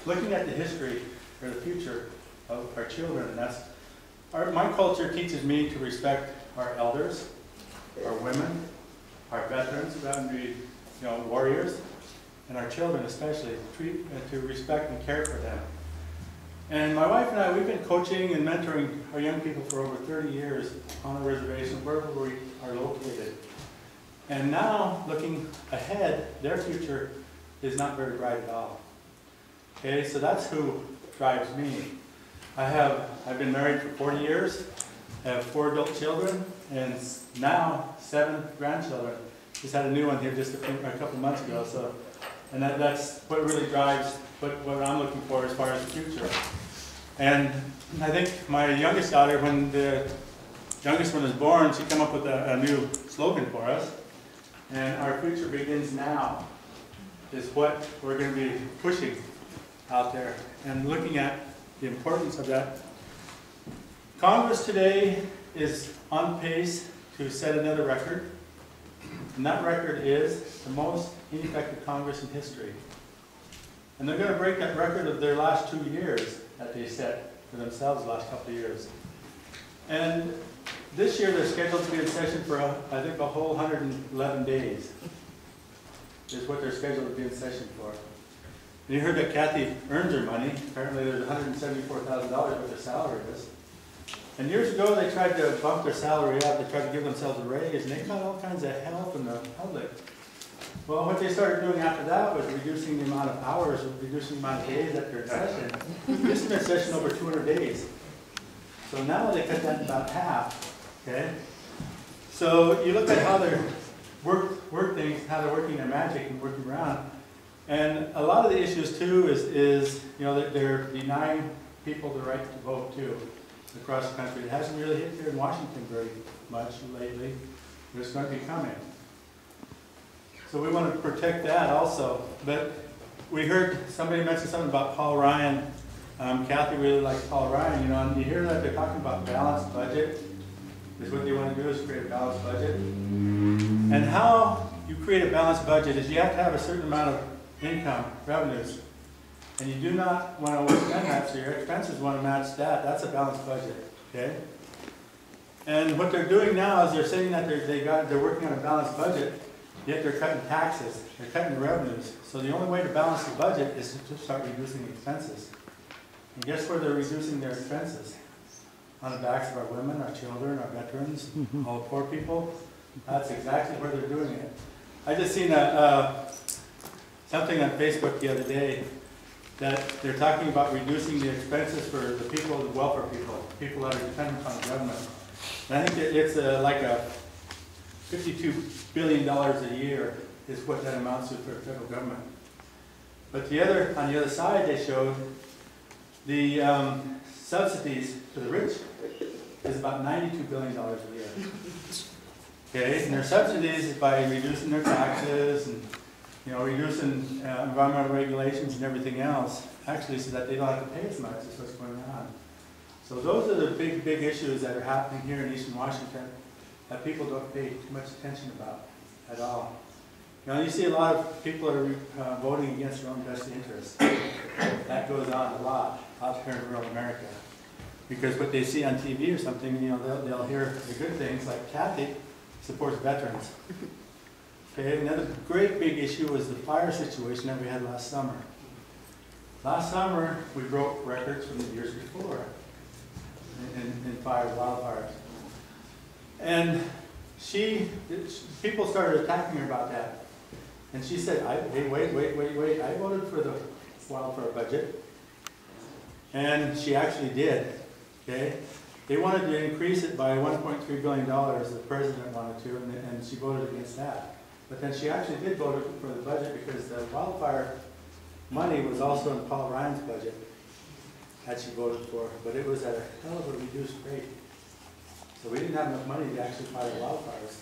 looking at the history or the future of our children, and that's, my culture teaches me to respect our elders, our women, our veterans, who happen to be, warriors, and our children especially, to respect and care for them. And my wife and I, we've been coaching and mentoring our young people for over 30 years on a reservation, wherever we are located. And now, looking ahead, their future is not very bright at all. Okay, so that's who drives me. I've been married for 40 years, I have 4 adult children, and now 7 grandchildren. Just had a new one here just a couple months ago. So, and that's what really drives what I'm looking for as far as the future. And I think my youngest daughter, when the youngest one was born, she came up with a new slogan for us. And our future begins now is what we're going to be pushing out there and looking at the importance of that. Congress today is on pace to set another record. And that record is the most ineffective Congress in history. And they're going to break that record of their last 2 years that they set for themselves the last couple of years. And this year they're scheduled to be in session for, I think, a whole 111 days is what they're scheduled to be in session for. And you heard that Kathy earns her money. Apparently there's $174,000 what their salary is. And years ago they tried to bump their salary up. They tried to give themselves a raise, and they got all kinds of hell from the public. Well, what they started doing after that was reducing the amount of hours, reducing the amount of days that they're in session. This has been in session over 200 days. So now they cut that to about half. Okay? So you look at how they work things, how they're working their magic and working around. And a lot of the issues too is that they're denying people the right to vote too across the country. It hasn't really hit here in Washington very much lately, but it's going to be coming. So we want to protect that also. But we heard somebody mention something about Paul Ryan. Kathy really likes Paul Ryan, and you hear that they're talking about balanced budget. Is what they want to do is create a balanced budget. And how you create a balanced budget is you have to have a certain amount of income, revenues. And you do not want to overspend that, so your expenses want to match that. That's a balanced budget, okay? And what they're doing now is they're saying that they're working on a balanced budget, yet they're cutting taxes, they're cutting the revenues. So the only way to balance the budget is to start reducing expenses. And guess where they're reducing their expenses? On the backs of our women, our children, our veterans, all the poor people. That's exactly where they're doing it. I just seen something on Facebook the other day that they're talking about reducing the expenses for the people, the welfare people that are dependent on the government. And I think that it's like a $52 billion a year is what that amounts to for the federal government. But on the other side, they showed the subsidies to the rich is about $92 billion a year. Okay, and their subsidies is by reducing their taxes and reducing environmental regulations and everything else, actually so that they don't have to pay as much as what's going on. So those are the big issues that are happening here in Eastern Washington that people don't pay too much attention about at all. You see a lot of people are voting against their own best interests. That goes on a lot out here in rural America. Because what they see on TV or something, they'll hear the good things, like Kathy supports veterans. Okay, another great big issue was the fire situation that we had last summer. Last summer, we broke records from the years before in wildfires. And people started attacking her about that. And she said, hey, wait, I voted for the wildfire budget. And she actually did, okay? They wanted to increase it by $1.3 billion, the president wanted to, and she voted against that. But then she actually did vote for the budget because the wildfire money was also in Paul Ryan's budget that she voted for, but it was at a hell of a reduced rate. So we didn't have enough money to actually fight the wildfires.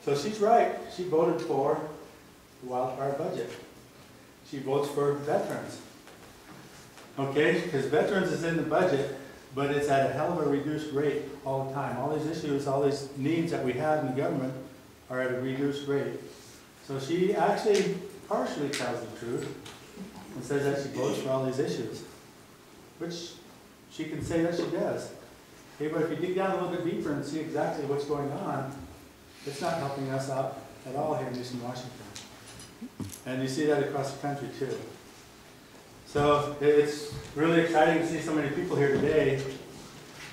So she's right, she voted for the wildfire budget. She votes for veterans. Okay, because veterans is in the budget, but it's at a hell of a reduced rate all the time. All these issues, all these needs that we have in the government are at a reduced rate. So she actually partially tells the truth, and says that she votes for all these issues, which she can say that she does. Okay, but if you dig down a little bit deeper and see exactly what's going on, it's not helping us out at all here in Eastern Washington. And you see that across the country too. So it's really exciting to see so many people here today.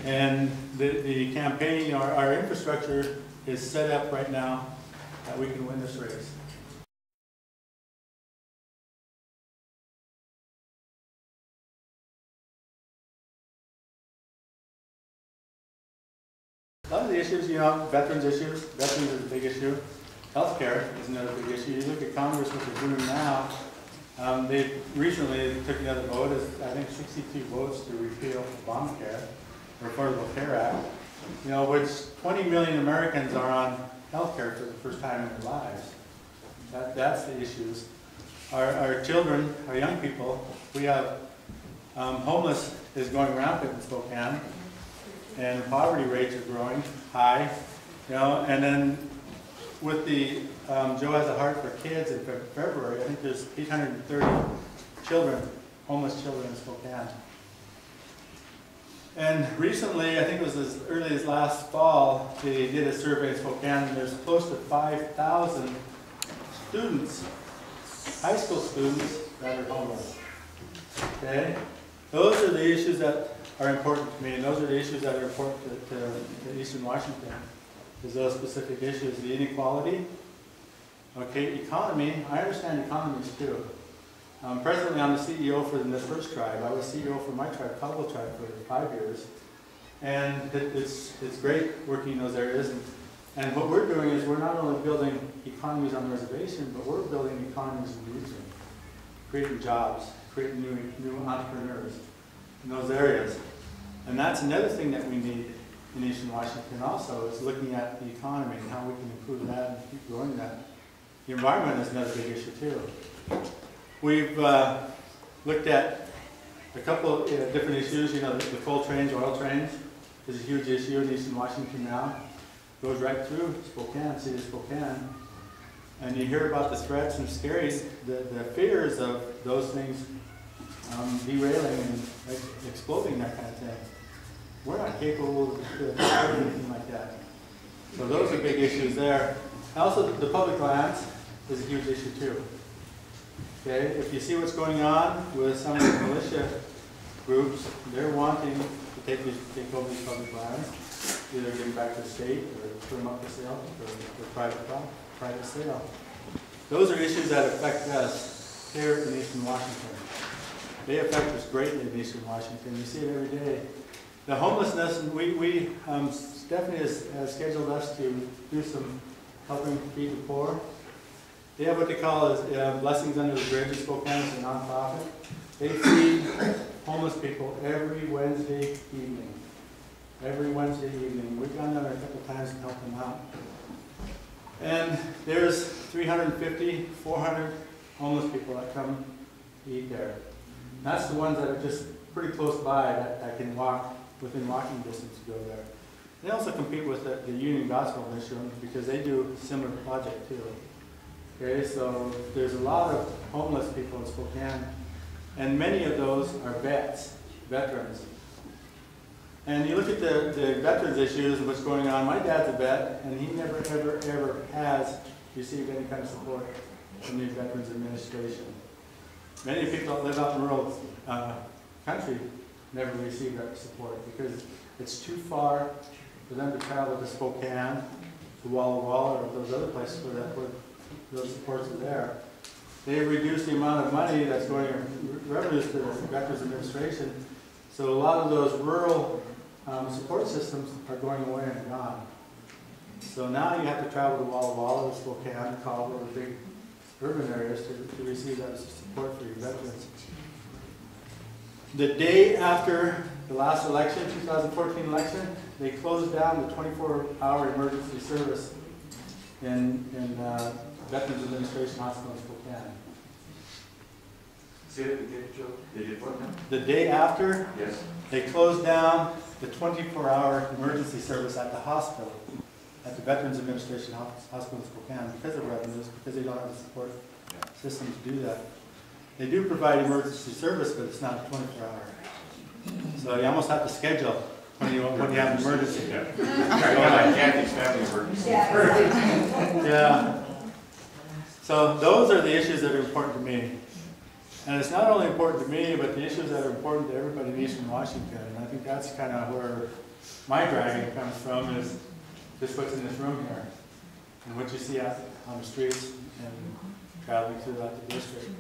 And the campaign, our infrastructure is set up right now that we can win this race. A lot of the issues, veterans issues, veterans is a big issue. Healthcare is another big issue. You look at Congress, what they're doing now. They recently took another vote, I think 62 votes to repeal Obamacare, or Affordable Care Act, which 20 million Americans are on healthcare for the first time in their lives. That's the issues. Our children, our young people, we have homeless is going rampant in Spokane, and poverty rates are growing high, and then with the Joe Has a Heart for Kids in February, I think there's 830 children, homeless children in Spokane. And recently, I think it was as early as last fall, they did a survey in Spokane, and there's close to 5,000 students, high school students, that are homeless. Okay? Those are the issues that are important to me, and those are the issues that are important to Eastern Washington. Is those specific issues, the inequality, okay, economy. I understand economies too. Presently, I'm the CEO for the Nez Perce tribe. I was CEO for my tribe, Cabo tribe, for 5 years, and it's great working in those areas. And what we're doing is we're not only building economies on the reservation, but we're building economies in the region, creating jobs, creating new entrepreneurs in those areas. And that's another thing that we need in Eastern Washington also, is looking at the economy and how we can improve that and keep growing that. The environment is another big issue too. We've looked at a couple of different issues. The coal trains, oil trains is a huge issue in Eastern Washington now. Goes right through Spokane, city of Spokane. And you hear about the threats and scaries, the fears of those things derailing and exploding, that kind of thing. We're not capable of doing anything like that. So those are big issues there. Also, the public lands is a huge issue too. Okay, if you see what's going on with some of the militia groups, they're wanting to take over these public lands, either give them back to the state or put them up for sale for private sale. Those are issues that affect us here in Eastern Washington. They affect us greatly in Eastern Washington. You see it every day. The homelessness, Stephanie has scheduled us to do some helping feed the poor. They have what they call Blessings Under the Bridge in Spokane. It's a nonprofit. They feed homeless people every Wednesday evening. Every Wednesday evening. We've gone down there a couple of times and helped them out. And there's 350, 400 homeless people that come to eat there. And that's the ones that are just pretty close by that can walk within walking distance to go there. They also compete with the Union Gospel Mission because they do a similar project too. Okay, so there's a lot of homeless people in Spokane, and many of those are veterans. And you look at the veterans issues and what's going on. My dad's a vet, and he never, ever, ever has received any kind of support from the Veterans Administration. Many people that live out in rural country never receive that support because it's too far for them to travel to Spokane, to Walla Walla, or those other places where those supports are there. They've reduced the amount of money that's going revenues to the Veterans Administration, so a lot of those rural support systems are going away and gone. So now you have to travel to Walla Walla, Spokane, Colorado, or big urban areas to receive that support for your veterans. The day after the last election, 2014 election, they closed down the 24-hour emergency service in Veterans Administration Hospital in Spokane. Say it again, Joe. They did what now? The day after, yes, they closed down the 24-hour emergency service at the hospital, at the Veterans Administration Hospital in Spokane, because of revenues, because they don't have the support system to do that. They do provide emergency service, but it's not 24 hours. So you almost have to schedule when you have an emergency. Yeah, like Kathy's family emergency. Yeah. So those are the issues that are important to me. And it's not only important to me, but the issues that are important to everybody in Eastern Washington. And I think that's kind of where my dragging comes from, is just what's in this room here. And what you see out on the streets and traveling throughout the district.